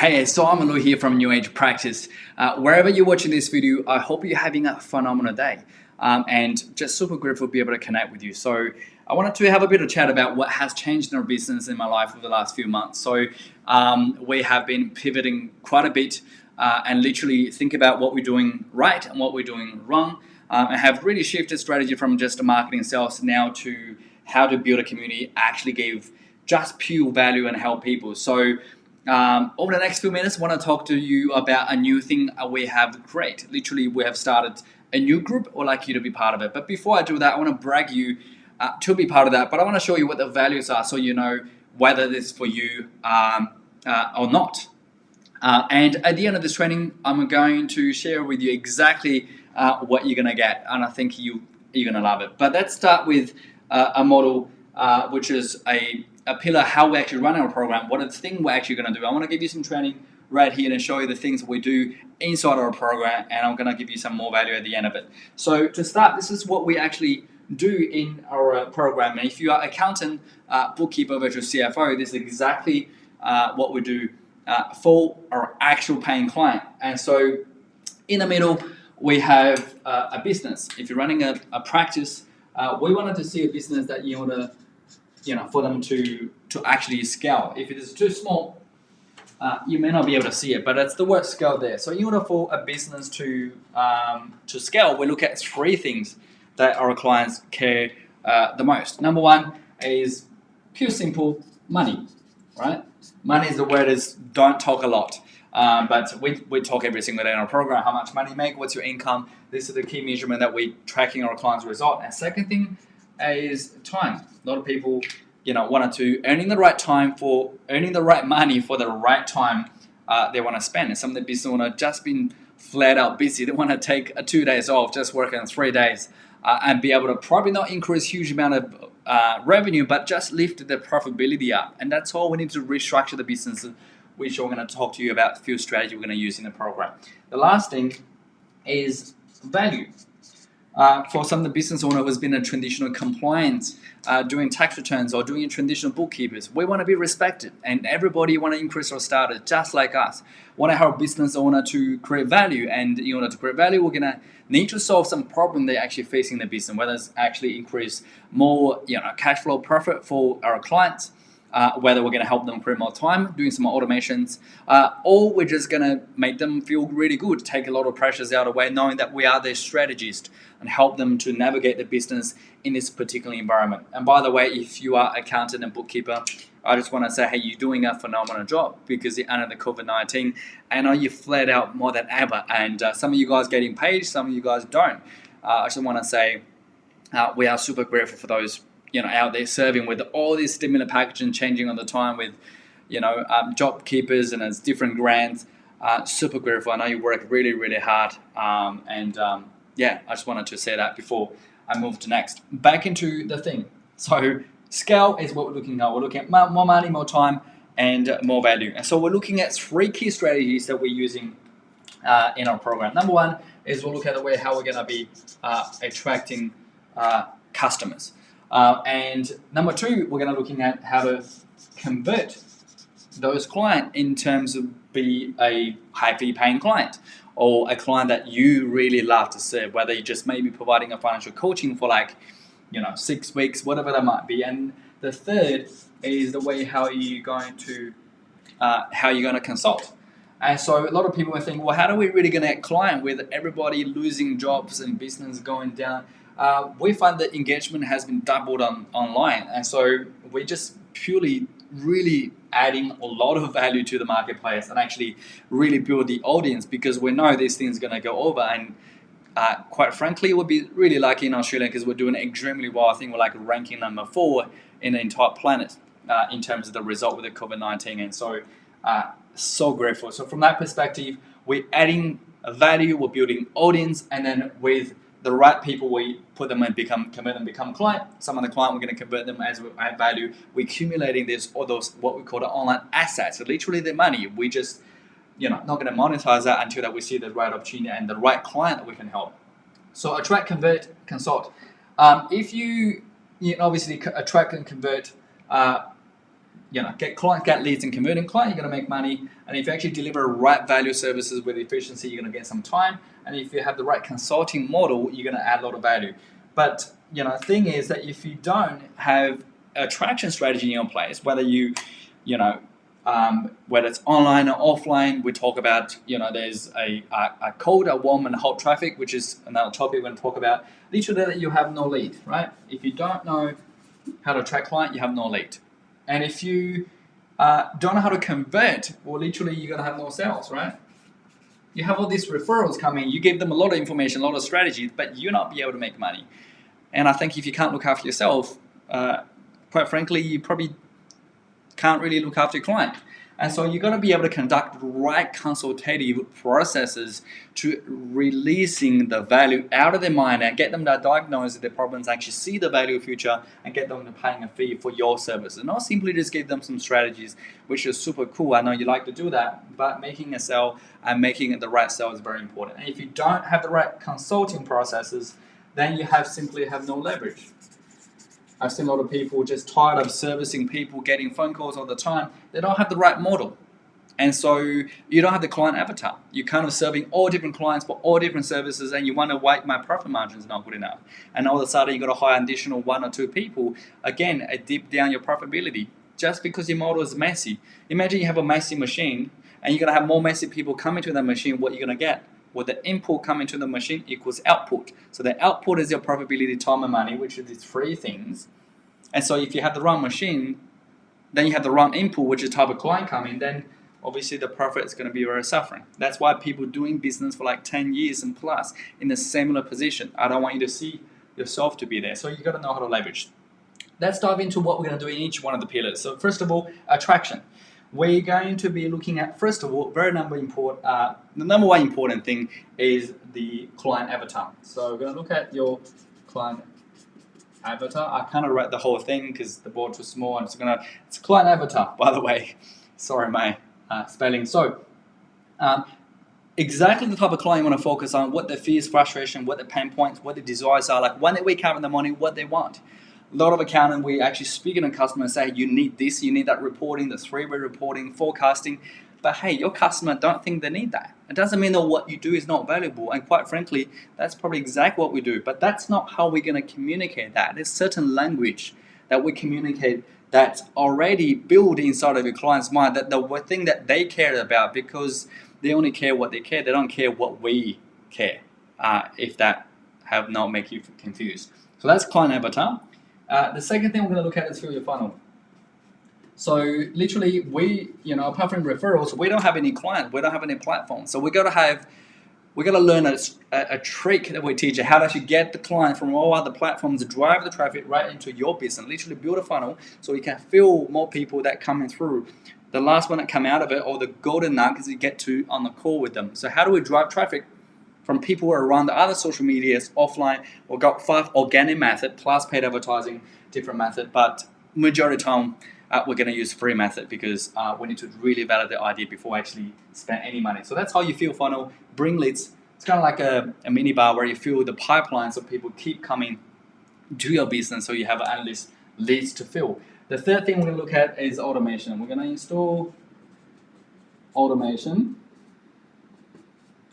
Hey, so I'm Lou here from New Age Practice. Wherever you're watching this video, I hope you're having a phenomenal day. And just super grateful to be able to connect with you. So I wanted to have a bit of chat about what has changed in our business in my life over the last few months. So we have been pivoting quite a bit and literally think about what we're doing right and what we're doing wrong. And have really shifted strategy from just marketing and sales now to how to build a community, actually give just pure value and help people. So over the next few minutes, I want to talk to you about a new thing we have created. Literally, we have started a new group. I'd like you to be part of it. But before I do that, I want to brag you to be part of that. But I want to show you what the values are so you know whether this is for you or not. And at the end of this training, I'm going to share with you exactly what you're going to get. And I think you're going to love it. But let's start with a model which is a pillar how we actually run our program, what are the things we're actually going to do. I want to give you some training right here and show you the things we do inside our program, and I'm going to give you some more value at the end of it. So to start, this is what we actually do in our program. And if you are accountant, bookkeeper, virtual CFO, this is exactly what we do for our actual paying client. And so in the middle, we have a business. If you're running a practice, we wanted to see a business that you want to, for them to actually scale. If it is too small, you may not be able to see it, but it's the word scale there. So in order for a business to scale, we look at three things that our clients care the most. Number one is pure simple money, right? Money is the word is don't talk a lot. But we talk every single day in our program, how much money you make, what's your income. This is the key measurement that we're tracking our clients' result. And second thing is time. A lot of people, wanted to earning the right time for earning the right money for the right time they want to spend. And some of the business owners just been flat out busy. They want to take 2 days off, just working 3 days, and be able to probably not increase huge amount of revenue, but just lift the profitability up. And that's all we need to restructure the business, which we're going to talk to you about a few strategies we're going to use in the program. The last thing is value. For some of the business owner who has been a traditional compliance, doing tax returns or doing traditional bookkeepers, we want to be respected, and everybody want to increase our status just like us. Want to help business owner to create value, and in order to create value, we're gonna need to solve some problem they're actually facing in the business, whether it's actually increase more cash flow profit for our clients. Whether we're going to help them create more time, doing some more automations, or we're just going to make them feel really good, take a lot of pressures out of the way, knowing that we are their strategist and help them to navigate the business in this particular environment. And by the way, if you are accountant and bookkeeper, I just want to say, hey, you're doing a phenomenal job because you're under the COVID-19. I know you flat out more than ever, and some of you guys getting paid, some of you guys don't. I just want to say we are super grateful for those out there serving with all this stimulus packaging changing on the time with, job keepers and it's different grants. Super grateful. I know you work really, really hard. I just wanted to say that before I move to next. Back into the thing. So scale is what we're looking at. We're looking at more money, more time, and more value. And so we're looking at three key strategies that we're using in our program. Number one is we'll look at the way how we're going to be attracting customers. And number two, we're going to looking at how to convert those clients in terms of be a high fee paying client or a client that you really love to serve, whether you're just maybe providing a financial coaching for 6 weeks, whatever that might be. And the third is the way how you're going to consult. And so a lot of people will think, well, how are we really going to get client with everybody losing jobs and business going down? We find that engagement has been doubled online, and so we're just purely really adding a lot of value to the marketplace and actually really build the audience because we know this thing's going to go over. And quite frankly, we'll be really lucky in Australia because we're doing extremely well. I think we're ranking number 4 in the entire planet in terms of the result with the COVID-19, and so grateful. So from that perspective, we're adding value, we're building audience, and then with the right people, we put them and convert them, become client. Some of the client, we're going to convert them as we add value. We're accumulating those what we call the online assets. So literally the money. We just, not going to monetize that until that we see the right opportunity and the right client that we can help. So attract, convert, consult. If you obviously attract and convert, get clients, get leads, and converting client, you're going to make money. And if you actually deliver right value services with efficiency, you're going to get some time. And if you have the right consulting model, you're going to add a lot of value. But the thing is that if you don't have a traction strategy in place, whether whether it's online or offline, we talk about, there's a cold, a warm, and hot traffic, which is another topic we're going to talk about. Literally, that you have no lead, right? If you don't know how to attract client, you have no lead. And if you don't know how to convert, well, literally, you're going to have no sales, right? You have all these referrals coming, you give them a lot of information, a lot of strategies, but you'll not be able to make money. And I think if you can't look after yourself, quite frankly, you probably can't really look after your client. And so you're going to be able to conduct the right consultative processes to releasing the value out of their mind and get them to diagnose their problems, actually see the value of future, and get them to paying a fee for your services. Not simply just give them some strategies, which is super cool. I know you like to do that, but making a sale and making it the right sale is very important. And if you don't have the right consulting processes, then you simply have no leverage. I've seen a lot of people just tired of servicing people, getting phone calls all the time. They don't have the right model. And so you don't have the client avatar. You're kind of serving all different clients for all different services, and you wonder why my profit margin is not good enough. And all of a sudden, you've got to hire an additional 1 or 2 people. Again, dip down your profitability just because your model is messy. Imagine you have a messy machine, and you're going to have more messy people coming to that machine. What you're going to get? Well, the input coming to the machine equals output. So the output is your profitability, time, and money, which is these 3 things. And so if you have the wrong machine, then you have the wrong input, which is type of client coming, then obviously the profit is going to be very suffering. That's why people doing business for like 10 years and plus in a similar position. I don't want you to see yourself to be there. So you got to know how to leverage. Let's dive into what we're going to do in each one of the pillars. So first of all, attraction. We're going to be looking at, first of all, the number one important thing is the client avatar. So we're going to look at your client avatar. I kind of read the whole thing because the board was small, and it's client avatar, by the way. Sorry, my spelling. So exactly the type of client you want to focus on, what their fears, frustration, what their pain points, what their desires are, like when they wake up in the morning, what they want. A lot of accountants, we actually speak to a customer and say, you need this, you need that reporting, the 3-way reporting, forecasting. But hey, your customer don't think they need that. It doesn't mean that what you do is not valuable. And quite frankly, that's probably exactly what we do. But that's not how we're going to communicate that. There's certain language that we communicate that's already built inside of your client's mind, that the thing that they care about, because they only care what they care. They don't care what we care, if that have not make you confused. So that's client avatar. The second thing we're going to look at is fill your funnel. So literally, apart from referrals, we don't have any clients. We don't have any platform. So we got to learn a trick that we teach you how to actually get the client from all other platforms, drive the traffic right into your business. Literally build a funnel so you can fill more people that coming through. The last one that come out of it, or the golden nuggets you get to on the call with them. So how do we drive traffic from people who are around the other social medias, offline? We've got 5 organic method plus paid advertising, different method, but majority of the time we're going to use free method because we need to really validate the idea before we actually spend any money. So that's how you fill funnel, bring leads. It's kind of like a mini bar where you fill the pipeline so people keep coming to your business, so you have endless leads to fill. The third thing we're going to look at is automation. We're going to install automation.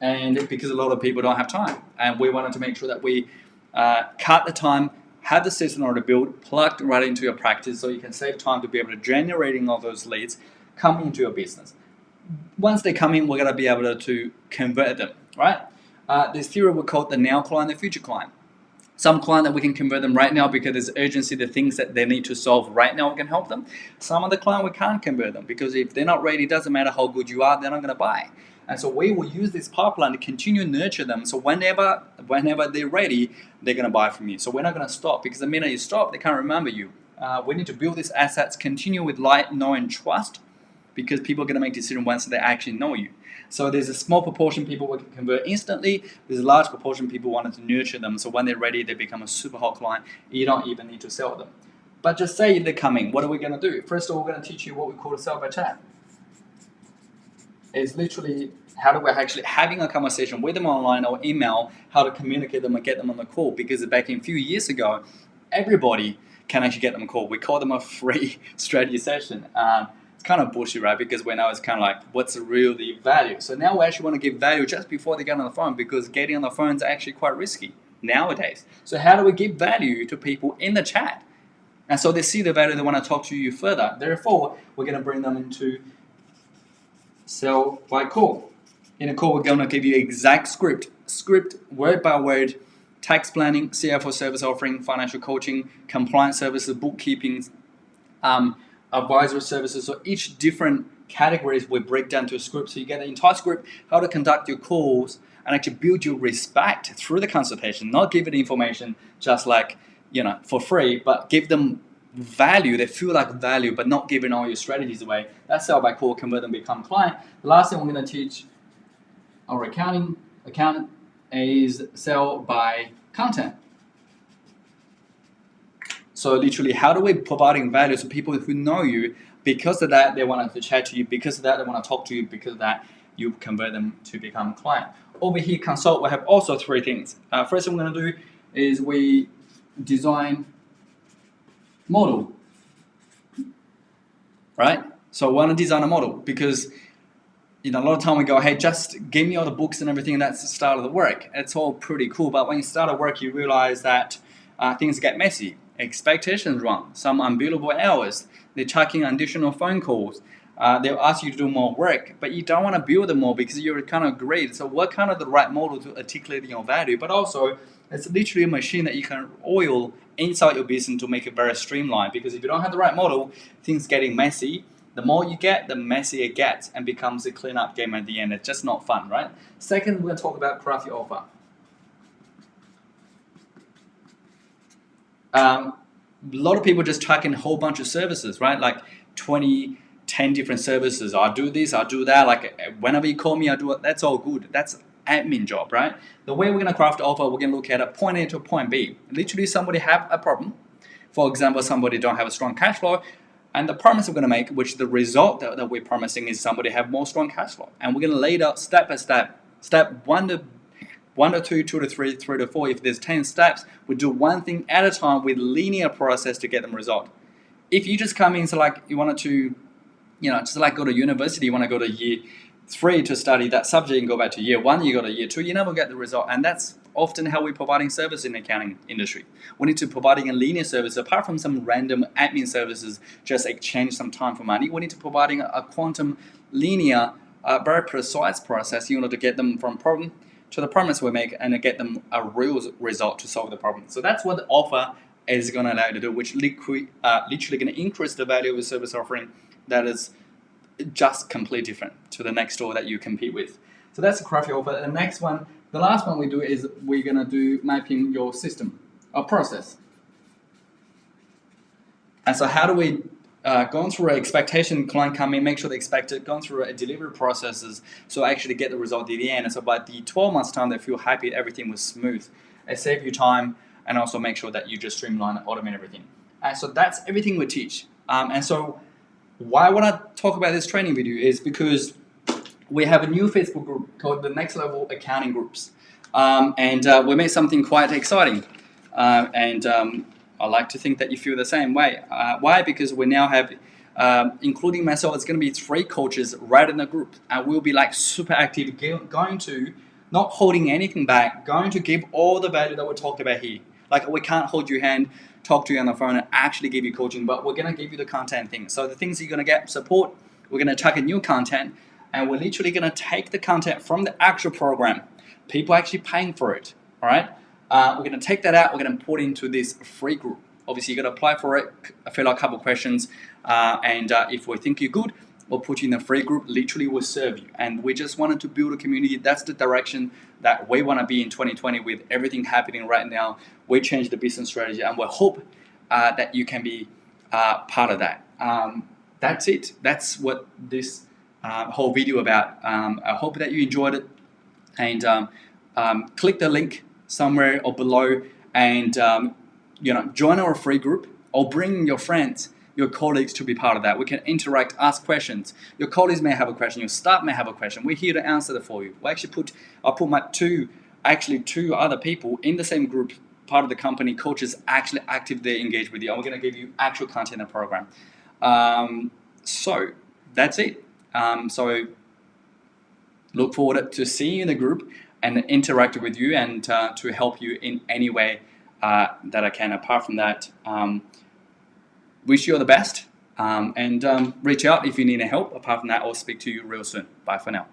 And because a lot of people don't have time, and we wanted to make sure that we cut the time, have the system already built, plugged right into your practice, so you can save time to be able to generating all those leads coming into your business. Once they come in, we're going to be able to convert them, right? This theory we call it the now client, the future client. Some client that we can convert them right now because there's urgency, the things that they need to solve right now, we can help them. Some of the client we can't convert them because if they're not ready, it doesn't matter how good you are, they're not going to buy. And so we will use this pipeline to continue to nurture them. So whenever they're ready, they're going to buy from you. So we're not going to stop, because the minute you stop, they can't remember you. We need to build these assets, continue with like, know, and trust, because people are going to make decisions once they actually know you. So there's a small proportion people we can convert instantly. There's a large proportion people wanted to nurture them. So when they're ready, they become a super hot client. You don't even need to sell them. But just say they're coming. What are we going to do? First of all, we're going to teach you what we call a sell by chat. It's literally how do we actually having a conversation with them online or email, how to communicate them and get them on the call. Because back in a few years ago, everybody can actually get them a call. We call them a free strategy session. It's kind of bullshit, right? Because when I was kind of like, what's really value? So now we actually want to give value just before they get on the phone, because getting on the phone is actually quite risky nowadays. So how do we give value to people in the chat? And so they see the value, they want to talk to you further. Therefore, we're going to bring them into sell by call. In a call, we're going to give you exact script word by word, tax planning, CFO service offering, financial coaching, compliance services, bookkeeping, advisory services. So each different categories we break down to a script. So you get the entire script, how to conduct your calls, and actually build your respect through the consultation. Not give it information just like, for free, but give them value. They feel like value, but not giving all your strategies away. That's sell by call, convert them, become client. The last thing we're going to teach our accountant is sell by content. So literally, how do we providing value to people who know you? Because of that, they want to chat to you. Because of that, they want to talk to you. Because of that, you convert them to become a client. Over here, consult, we have also 3 things. First thing we're going to do is we design model, right? So we want to design a model because a lot of time we go, hey, just give me all the books and everything, and that's the start of the work. It's all pretty cool, but when you start a work, you realize that things get messy. Expectations wrong, some unbillable hours, they're chucking additional phone calls. They'll ask you to do more work, but you don't want to build them more because you're kind of great. So what kind of the right model to articulate your value? But also, it's literally a machine that you can oil inside your business to make it very streamlined. Because if you don't have the right model, things getting messy. The more you get, the messier it gets and becomes a clean-up game at the end. It's just not fun, right? Second, we're going to talk about craft your offer. A lot of people just chuck in a whole bunch of services, right? Like 10 different services. I do this, I do that. Like whenever you call me, I do it. That's all good. That's admin job, right? The way we're going to craft the offer, we're going to look at a point A to a point B. Literally, somebody have a problem. For example, somebody don't have a strong cash flow. And the promise we're going to make, which the result that we're promising is somebody have more strong cash flow. And we're going to lay it out step by step. Step 1 to 2, 2 to 3, 3 to 4. If there's 10 steps, we do one thing at a time with linear process to get them result. If you just come in, so like you wanted to, just like go to university, you want to go to year 3 to study that subject and go back to year 1, you go to year 2, you never get the result. And that's often how we're providing service in the accounting industry. We need to providing a linear service apart from some random admin services, just exchange some time for money. We need to providing a quantum linear, very precise process in order to get them from problem to the promise we make and get them a real result to solve the problem. So that's what the offer is going to allow you to do, which literally going to increase the value of the service offering that is just completely different to the next door that you compete with. So that's a craft your offer. The next one, the last one we do is we're going to do mapping your system or process. And so how do we going through an expectation, client come in, make sure they expect it, going through a delivery processes, so actually get the result at the end. And so by the 12 months time, they feel happy, everything was smooth. It saves you time and also make sure that you just streamline and automate everything. And so that's everything we teach. And so why I want to talk about this training video is because we have a new Facebook group called the Next Level Accounting Groups. And we made something quite exciting. I like to think that you feel the same way. Why? Because we now have, including myself, it's going to be 3 coaches right in the group. And we'll be like super active, going to, not holding anything back, going to give all the value that we talked about here. Like we can't hold your hand, talk to you on the phone and actually give you coaching, but we're going to give you the content things. So the things you're going to get support, we're going to chuck in new content, and we're literally going to take the content from the actual program. People actually paying for it, all right? We're going to take that out, we're going to put into this free group. Obviously, you're going to apply for it, fill out a couple of questions, and if we think you're good, we'll put you in a free group. Literally, we'll serve you. And we just wanted to build a community. That's the direction that we want to be in 2020 with everything happening right now. We changed the business strategy, and we hope that you can be part of that. That's it. That's what this whole video about. I hope that you enjoyed it, and click the link somewhere or below, and join our free group or bring your friends, your colleagues to be part of that. We can interact, ask questions. Your colleagues may have a question, your staff may have a question. We're here to answer that for you. I put my two other people in the same group part of the company, coaches actually actively engage with you, and we're going to give you actual content and program. So that's it. So look forward to seeing you in the group and interact with you, and to help you in any way that I can. Apart from that, wish you all the best, and reach out if you need any help. Apart from that, I'll speak to you real soon. Bye for now.